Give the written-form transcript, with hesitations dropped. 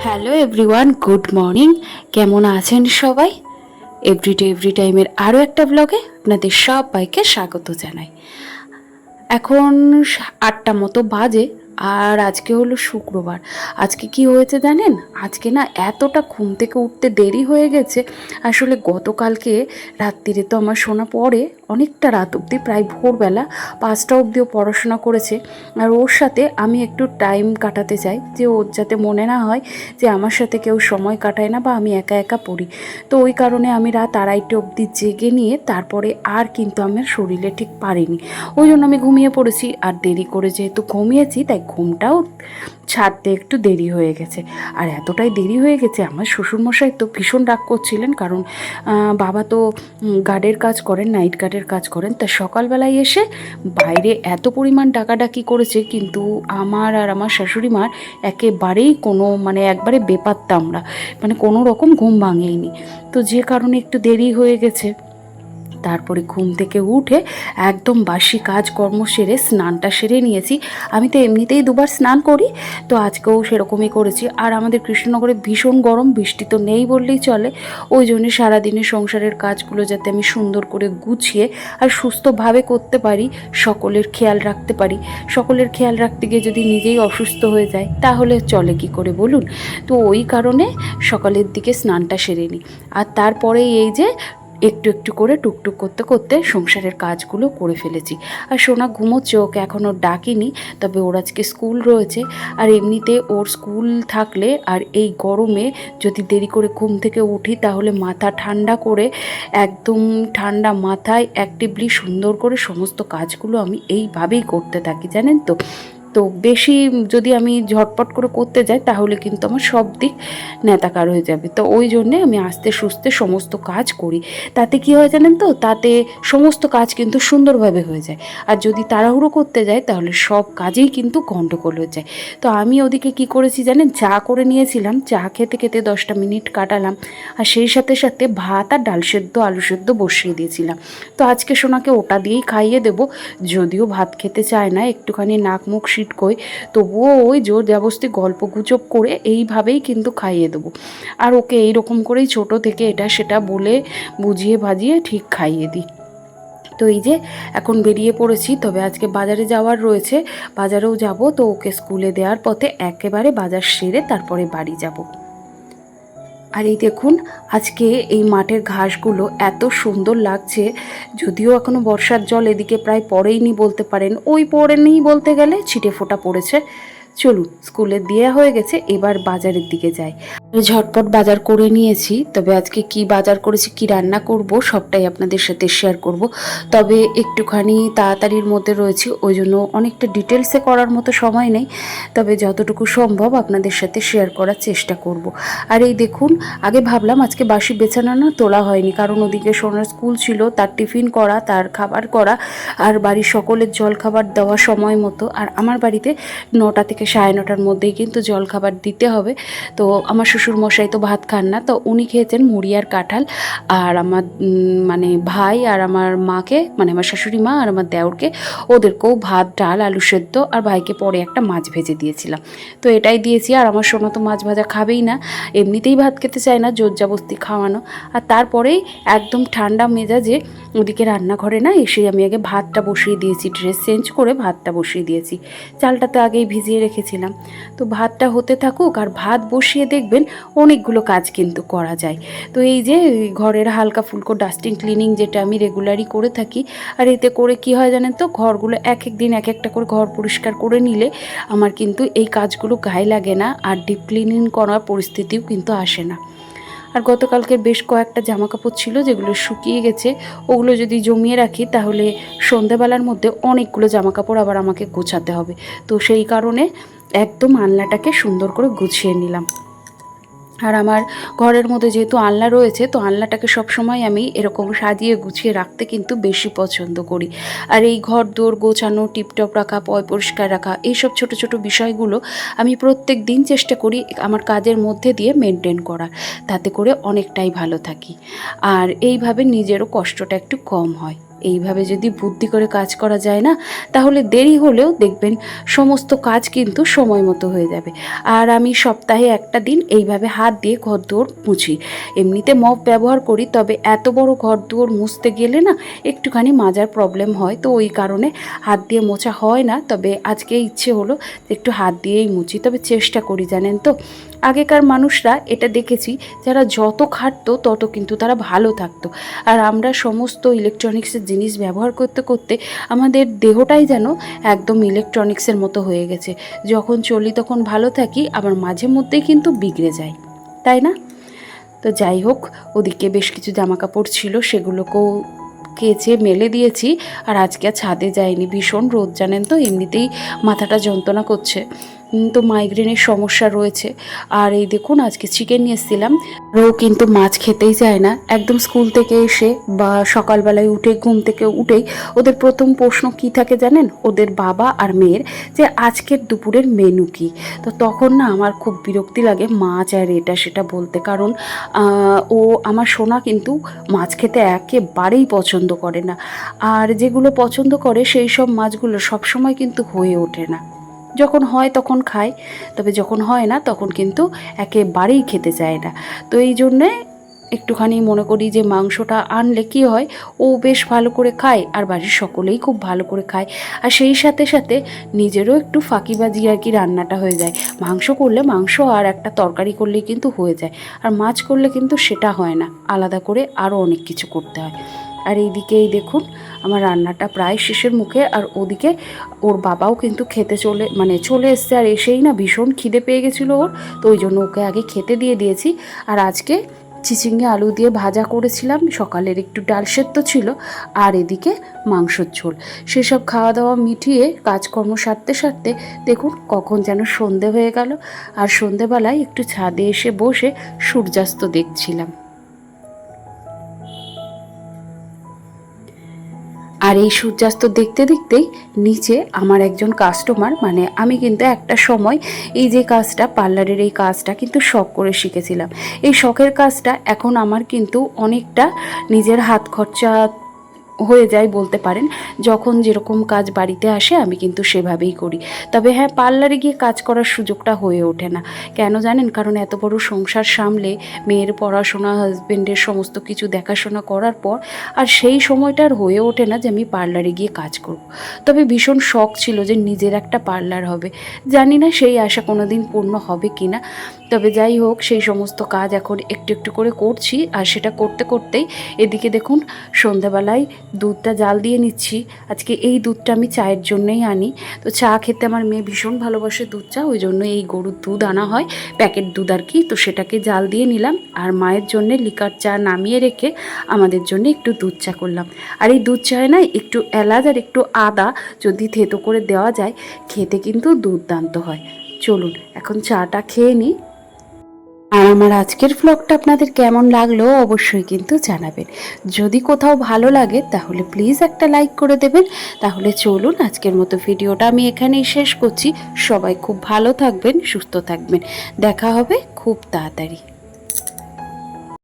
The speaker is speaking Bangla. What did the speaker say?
Hello everyone, good morning. কেমন আছেন সবাই? এভরিডে এভরি টাইমের আরও একটা ব্লগে আপনাদের সবাইকে স্বাগত জানাই। এখন 8টা মতো বাজে, আর আজকে হলো শুক্রবার। আজকে কি হয়েছে জানেন? আজকে না এতটা ঘুম থেকে উঠতে দেরি হয়ে গেছে। আসলে গতকালকে রাত্রিরে তো আমার শোনা পড়ে অনেকটা রাত অবধি, প্রায় ভোরবেলা 5টা অবধিও পড়াশোনা করেছে। আর ওর সাথে আমি একটু টাইম কাটাতে চাই, যে ওর যাতে মনে না হয় যে আমার সাথে কেউ সময় কাটায় না বা আমি একা একা পড়ি। তো ওই কারণে আমি রাত 2:30 অবধি জেগে নিয়ে তারপরে আর কিন্তু আমার শরীরে ঠিক পারিনি, ওই জন্য আমি ঘুমিয়ে পড়েছি। আর দেরি করে যেহেতু ঘুমিয়েছি, তাই ঘুমটাও ছাড়তে একটু দেরি হয়ে গেছে। আর এতটাই দেরি হয়ে গেছে, আমার শ্বশুরমশাই তো ভীষণ রাগ করছিলেন, কারণ বাবা তো গার্ডের কাজ করেন, নাইট গার্ডের কাজ করেন। তা সকালবেলায় এসে বাইরে এত পরিমাণ ডাকাডাকি করেছে, কিন্তু আমার আর আমার শাশুড়ি মার একেবারেই কোনো একবারে বেপাত্তা, আমরা কোনো রকম ঘুম ভাঙেইনি। তো যে কারণে একটু দেরি হয়ে গেছে। তারপরে ঘুম থেকে উঠে একদম বাসি কাজকর্ম সেরে স্নানটা সেরে নিয়েছি। আমি তো এমনিতেই দুবার স্নান করি, তো আজকেও সেরকমই করেছি। আর আমাদের কৃষ্ণনগরে ভীষণ গরম, বৃষ্টি তো নেই বললেই চলে। ওই জন্যে সারাদিনে সংসারের কাজগুলো যাতে আমি সুন্দর করে গুছিয়ে আর সুস্থভাবে করতে পারি, সকলের খেয়াল রাখতে পারি। সকলের খেয়াল রাখতে গিয়ে যদি নিজেই অসুস্থ হয়ে যায়, তাহলে চলে কি করে বলুন? তো ওই কারণে সকালের দিকে স্নানটা সেরে নিই। আর তারপরে এই যে একটু একটু করে টুকটুক করতে করতে সংসারের কাজগুলো করে ফেলেছি। আর সোনা ঘুমোচ্ছে, ওকে এখনও ডাকিনি, তবে ওর আজকে স্কুল রয়েছে। আর এমনিতে ওর স্কুল থাকলে আর এই গরমে যদি দেরি করে ঘুম থেকে উঠি, তাহলে মাথা ঠান্ডা করে একদম ঠান্ডা মাথায় অ্যাক্টিভলি সুন্দর করে সমস্ত কাজগুলো আমি এইভাবেই করতে থাকি, জানেন তো। তো বেশি যদি আমি ঝটপট করে করতে যাই, তাহলে কিন্তু আমার সব দিক নেতাকার হয়ে যাবে। তো ওই জন্যে আমি আস্তে সুস্তে সমস্ত কাজ করি। তাতে কি হয় জানেন তো, তাতে সমস্ত কাজ কিন্তু সুন্দরভাবে হয়ে যায়। আর যদি তাড়াহুড়ো করতে যায়, তাহলে সব কাজেই কিন্তু গণ্ডগোল হয়ে যায়। তো আমি ওদিকে কি করেছি জানেন, চা করে নিয়েছিলাম। চা খেতে খেতে 10টা মিনিট কাটালাম। আর সেই সাথে সাথে ভাত আর ডাল সেদ্ধ আলু সেদ্ধ বসিয়ে দিয়েছিলাম। তো আজকে সোনাকে ওটা দিয়েই খাইয়ে দেবো। যদিও ভাত খেতে চায় না, একটুখানি নাক মুখ ছিটকোয়, তবুও ওই জোর জবরদস্তি গল্প গুজব করে এইভাবেই কিন্তু খাইয়ে দেবো। আর ওকে এইরকম করেই ছোট থেকে এটা সেটা বলে বুঝিয়ে ভাজিয়ে ঠিক খাইয়ে দিই। তো এই যে এখন বেরিয়ে পড়েছি, তবে আজকে বাজারে যাওয়ার রয়েছে, বাজারেও যাব। তো ওকে স্কুলে দেওয়ার পথে একেবারে বাজার সেরে তারপরে বাড়ি যাব। আর এই দেখুন, আজকে এই মাঠের ঘাসগুলো এত সুন্দর লাগছে। যদিও এখনও বর্ষার জল এদিকে প্রায় পড়েইনি বলতে পারেন, ওই পড়েনি বলতে গেলে ছিটে ফোঁটা পড়েছে। চলুন, স্কুলে দেওয়া হয়ে গেছে, এবার বাজারের দিকে যাই। ঝটপট বাজার করে নিয়েছি, তবে আজকে কি বাজার করেছি, কি রান্না করব, সবটাই আপনাদের সাথে শেয়ার করব। তবে একটুখানি তাড়াতাড়ির মধ্যে রয়েছে, ওই জন্য অনেকটা ডিটেলসে করার মতো সময় নেই, তবে যতটুকু সম্ভব আপনাদের সাথে শেয়ার করার চেষ্টা করব। আর এই দেখুন, আগে ভাবলাম আজকে বাসি বেছানা না তোলা হয়নি, কারণ ওদিকে সোনার স্কুল ছিল, তার টিফিন করা, তার খাবার করা, আর বাড়ির সকলের জল খাবার দেওয়া সময় মতো। আর আমার বাড়িতে 9টা থেকে 9:30টার মধ্যেই কিন্তু জল খাবার দিতে হবে। তো আমার শ্বশুরমশাই তো ভাত খান না, তো উনি খেয়েছেন মুড়ি আর কাঁঠাল। আর আমার ভাই আর আমার মাকে, আমার শাশুড়ি মা আর আমার দেওরকে, ওদেরকেও ভাত ডাল আলু সেদ্ধ, আর ভাইকে পরে একটা মাছ ভেজে দিয়েছিলাম। তো এটাই দিয়েছি। আর আমার সোনা তো মাছ ভাজা খাবেই না, এমনিতেই ভাত খেতে চায় না, জোর জবরদস্তি খাওয়ানো। আর তারপরেই একদম ঠান্ডা মেজাজে ওদিকে রান্নাঘরে না এসে আমি আগে ভাতটা বসিয়ে দিয়েছি, ড্রেস চেঞ্জ করে ভাতটা বসিয়ে দিয়েছি। চালটা তো আগেই ভিজিয়ে রেখেছিলাম। তো ভাতটা হতে থাকুক, আর ভাত বসিয়ে দেখবেন অনেকগুলো কাজ কিন্তু করা যায়। তো এই যে ঘরের হালকা ফুলকো ডাস্টিং ক্লিনিং, যেটা আমি রেগুলারই করে থাকি। আর এতে করে কি হয় জানেন তো, ঘরগুলো এক এক দিন এক একটা করে ঘর পরিষ্কার করে নিলে আমার কিন্তু এই কাজগুলো গায়ে লাগে না, আর ডিপ ক্লিনিং করার পরিস্থিতিও কিন্তু আসে না। আর গতকালকে বেশ কয়েকটা জামা কাপড় ছিল যেগুলো শুকিয়ে গেছে, ওগুলো যদি জমিয়ে রাখি, তাহলে সন্ধেবেলার মধ্যে অনেকগুলো জামা কাপড় আবার আমাকে গোছাতে হবে। তো সেই কারণে একদম আলনাটাকে সুন্দর করে গুছিয়ে নিলাম। আর আমার ঘরের মধ্যে যেহেতু আলনা রয়েছে, তো আলনাটাকে সবসময় আমি এরকম সাজিয়ে গুছিয়ে রাখতে কিন্তু বেশি পছন্দ করি। আর এই ঘর দোর গোছানো, টিপটপ রাখা, পয় পরিষ্কার রাখা, এইসব ছোট ছোট বিষয়গুলো আমি প্রত্যেক দিন চেষ্টা করি আমার কাজের মধ্যে দিয়ে মেনটেন করার, তাতে করে অনেকটাই ভালো থাকি। আর এইভাবে নিজেরও কষ্টটা একটু কম হয়। এইভাবে যদি বুদ্ধি করে কাজ করা যায় না, তাহলে দেরি হলেও দেখবেন সমস্ত কাজ কিন্তু সময় মতো হয়ে যাবে। আর আমি সপ্তাহে একটা দিন এইভাবে হাত দিয়ে ঘরদোর মুছি। এমনিতে মপ ব্যবহার করি, তবে এত বড় ঘরদোর মুছতে গেলে না একটুখানি মাজার প্রবলেম হয়, তো ওই কারণে হাত দিয়ে মোছা হয় না। তবে আজকে ইচ্ছে হলো একটু হাত দিয়েই মুছি, তবে চেষ্টা করি। জানেন তো, আগেকার মানুষরা এটা দেখেছি, যারা যত খাটতো তত কিন্তু তারা ভালো থাকতো। আর আমরা সমস্ত ইলেকট্রনিক্সের জিনিস ব্যবহার করতে করতে আমাদের দেহটাই যেন একদম ইলেকট্রনিক্সের মতো হয়ে গেছে। যখন চলি তখন ভালো থাকি, আবার মাঝে মধ্যেই কিন্তু বিগড়ে যায়, তাই না? তো যাই হোক, ওদিকে বেশ কিছু জামা কাপড় ছিল, সেগুলোকেও কেচে মেলে দিয়েছি। আর আজকে ছাদে যাইনি, ভীষণ রোদ জানেন তো, এমনিতেই মাথাটা যন্ত্রণা করছে, তো মাইগ্রেনের সমস্যা রয়েছে। আর এই দেখুন, আজকে চিকেন নিয়ে এসেছিলাম। ও কিন্তু মাছ খেতেই চায় না। একদম স্কুল থেকে এসে বা সকালবেলায় উঠে, ঘুম থেকে উঠেই ওদের প্রথম প্রশ্ন কি থাকে জানেন, ওদের বাবা আর মেয়ের, যে আজকের দুপুরের মেনু কি। তো তখন না আমার খুব বিরক্তি লাগে মাছ আর এটা সেটা বলতে, কারণ ও আমার সোনা কিন্তু মাছ খেতে একেবারেই পছন্দ করে না। আর যেগুলো পছন্দ করে সেই সব মাছগুলো সবসময় কিন্তু হয়ে ওঠে না। যখন হয় তখন খায়, তবে যখন হয় না তখন কিন্তু একেবারেই খেতে চায় না। তো এই জন্যে একটুখানি মনে করি যে মাংসটা আনলে কী হয়, ও বেশ ভালো করে খায় আর বাড়ির সকলেই খুব ভালো করে খায়। আর সেই সাথে সাথে নিজেরও একটু ফাঁকিবাজি আর কি রান্নাটা হয়ে যায়। মাংস করলে মাংস আর একটা তরকারি করলেই কিন্তু হয়ে যায়, আর মাছ করলে কিন্তু সেটা হয় না, আলাদা করে আরও অনেক কিছু করতে হয়। আর এইদিকেই দেখুন আমার রান্নাটা প্রায় শেষের মুখে। আর ওদিকে ওর বাবাও কিন্তু খেতে চলে এসছে। আর এসেই না ভীষণ খিদে পেয়ে গেছিলো ওর, তো ওই জন্য ওকে আগে খেতে দিয়ে দিয়েছি। আর আজকে চিচিঙ্গে আলু দিয়ে ভাজা করেছিলাম, সকালের একটু ডাল সেদ্ধ ছিল, আর এদিকে মাংসর ঝোল। সেসব খাওয়া দাওয়া মিটিয়ে কাজকর্ম সারতে সারতে দেখুন কখন যেন সন্ধে হয়ে গেল। আর সন্ধেবেলায় একটু ছাদে এসে বসে সূর্যাস্ত দেখছিলাম। আর এই সূর্যাস্ত দেখতে দেখতেই নিচে আমার একজন কাস্টমার, মানে আমি কিন্তু একটা সময় এই যে কাজটা, পার্লারের এই কাজটা কিন্তু শখ করে শিখেছিলাম। এই শখের কাজটা এখন আমার কিন্তু অনেকটা নিজের হাত খরচা হয়ে যায় বলতে পারেন। যখন যেরকম কাজ বাড়িতে আসে আমি কিন্তু সেভাবেই করি। তবে হ্যাঁ, পার্লারে গিয়ে কাজ করার সুযোগটা হয়ে ওঠে না। কেন জানেন? কারণ এত বড় সংসার সামলে, মেয়ের পড়াশোনা, হাজবেন্ডের সমস্ত কিছু দেখাশোনা করার পর আর সেই সময়টা আর হয়ে ওঠে না যে আমি পার্লারে গিয়ে কাজ করব। তবে ভীষণ শখ ছিল যে নিজের একটা পার্লার হবে। জানি না সেই আশা কোনো দিন পূর্ণ হবে কি না। তবে যাই হোক, সেই সমস্ত কাজ এখন একটু একটু করে করছি। আর সেটা করতে করতেই এদিকে দেখুন সন্ধ্যাবেলায় দুধটা জাল দিয়ে নিচ্ছি। আজকে এই দুধটা আমি চায়ের জন্যই আনি। তো চা খেতে আমার মেয়ে ভীষণ ভালোবাসে দুধ চা, ওই জন্য এই গরুর দুধ আনা হয়, প্যাকেট দুধ আর কি। তো সেটাকে জাল দিয়ে নিলাম, আর মায়ের জন্যে লিকার চা নামিয়ে রেখে আমাদের জন্য একটু দুধ চা করলাম। আর এই দুধ চায় না একটু এলাচ আর একটু আদা যদি থেতো করে দেওয়া যায়, খেতে কিন্তু দুর্দান্ত হয়। চলুন এখন চাটা খেয়ে নিই। আর আমার আজকের ভ্লগটা আপনাদের কেমন লাগলো অবশ্যই কিন্তু জানাবেন। যদি কোথাও ভালো লাগে তাহলে প্লিজ একটা লাইক করে দেবেন। তাহলে চলুন আজকের মতো ভিডিওটা আমি এখানেই শেষ করছি। সবাই খুব ভালো থাকবেন, সুস্থ থাকবেন। দেখা হবে খুব তাড়াতাড়ি।